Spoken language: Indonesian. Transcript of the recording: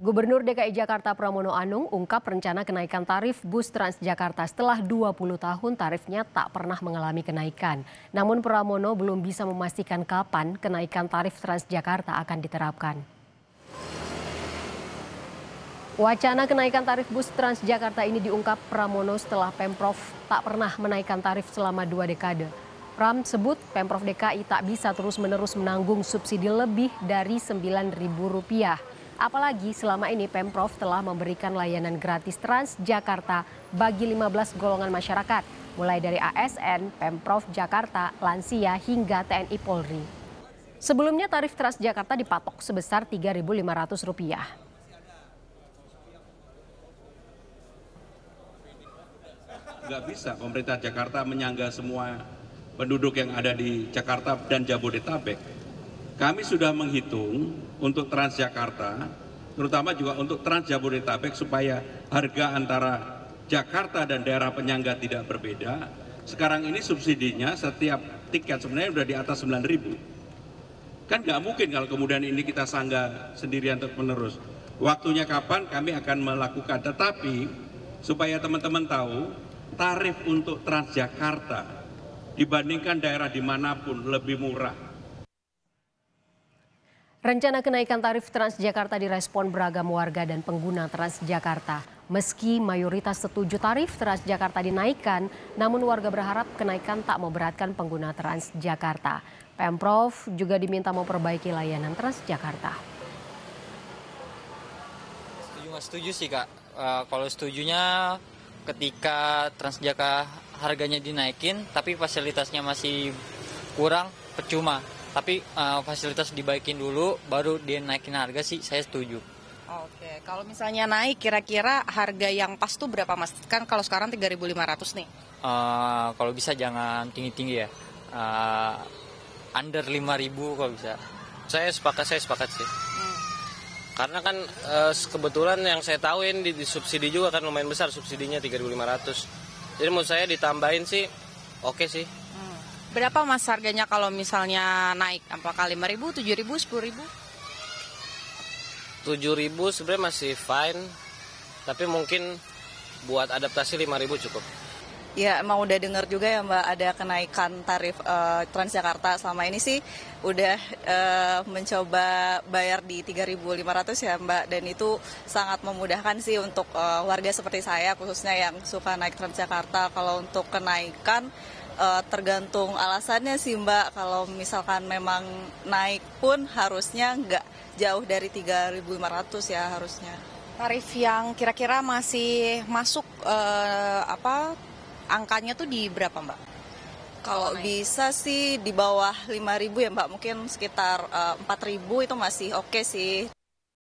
Gubernur DKI Jakarta Pramono Anung ungkap rencana kenaikan tarif bus Transjakarta setelah 20 tahun tarifnya tak pernah mengalami kenaikan. Namun Pramono belum bisa memastikan kapan kenaikan tarif Transjakarta akan diterapkan. Wacana kenaikan tarif bus Transjakarta ini diungkap Pramono setelah Pemprov tak pernah menaikkan tarif selama 2 dekade. Pram sebut Pemprov DKI tak bisa terus-menerus menanggung subsidi lebih dari Rp9.000. Apalagi selama ini Pemprov telah memberikan layanan gratis Transjakarta bagi 15 golongan masyarakat, mulai dari ASN, Pemprov Jakarta, lansia hingga TNI Polri. Sebelumnya tarif Transjakarta dipatok sebesar Rp3.500. Nggak bisa pemerintah Jakarta menyangga semua penduduk yang ada di Jakarta dan Jabodetabek. Kami sudah menghitung untuk Transjakarta, terutama juga untuk Trans Jabodetabek supaya harga antara Jakarta dan daerah penyangga tidak berbeda. Sekarang ini subsidinya setiap tiket sebenarnya sudah di atas 9.000. Kan nggak mungkin kalau kemudian ini kita sangga sendirian terus menerus. Waktunya kapan kami akan melakukan, tetapi supaya teman-teman tahu tarif untuk Transjakarta dibandingkan daerah dimanapun lebih murah. Rencana kenaikan tarif Transjakarta direspon beragam warga dan pengguna Transjakarta. Meski mayoritas setuju tarif Transjakarta dinaikkan, namun warga berharap kenaikan tak memberatkan pengguna Transjakarta. Pemprov juga diminta memperbaiki layanan Transjakarta. Setuju nggak setuju sih Kak. Kalau setujunya ketika Transjakarta harganya dinaikin tapi fasilitasnya masih kurang, percuma. Tapi fasilitas dibaikin dulu, baru dia naikin harga sih, saya setuju. Oke, kalau misalnya naik, kira-kira harga yang pas tuh berapa Mas? Kan kalau sekarang 3.500 nih. Kalau bisa jangan tinggi-tinggi ya, under 5.000 kalau bisa. Saya sepakat sih. Karena kan kebetulan yang saya tahuin di subsidi juga kan lumayan besar subsidinya 3.500. Jadi menurut saya ditambahin sih oke sih. Berapa Mas harganya kalau misalnya naik? Apakah 5.000, 7.000, 10.000? 7.000 sebenarnya masih fine, tapi mungkin buat adaptasi 5.000 cukup. Ya emang udah dengar juga ya Mbak ada kenaikan tarif Transjakarta. Selama ini sih udah mencoba bayar di 3.500 ya Mbak. Dan itu sangat memudahkan sih untuk warga seperti saya khususnya yang suka naik Transjakarta. Kalau untuk kenaikan tergantung alasannya sih Mbak. Kalau misalkan memang naik pun harusnya nggak jauh dari 3.500 ya harusnya. Tarif yang kira-kira masih masuk angkanya tuh di berapa Mbak? Kalau bisa sih di bawah 5.000 ya Mbak, mungkin sekitar 4.000 itu masih oke sih.